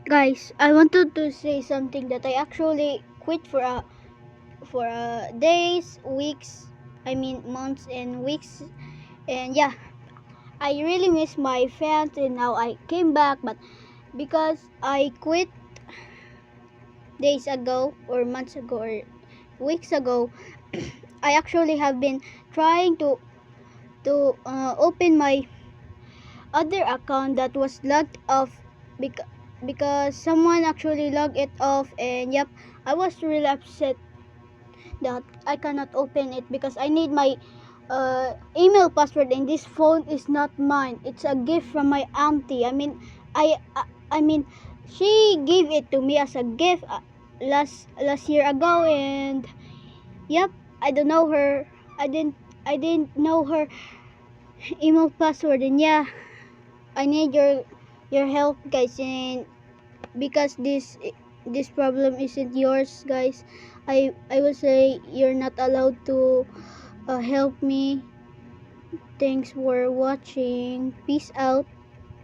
Guys, I wanted to say something that I actually quit for days, weeks, I mean months and weeks, and yeah, I really miss my fans, and now I came back, but because I quit days ago or months ago or weeks ago, I actually have been trying to open my other account that was logged off because someone actually logged it off, and yep, I was really upset that I cannot open it because I need my email password, and this phone is not mine. It's a gift from my auntie. I mean she gave it to me as a gift last year ago, and yep, I don't know her. I didn't know her email password, and yeah, I need your help, guys, and because this problem isn't yours, guys. I will say you're not allowed to help me. Thanks for watching. Peace out.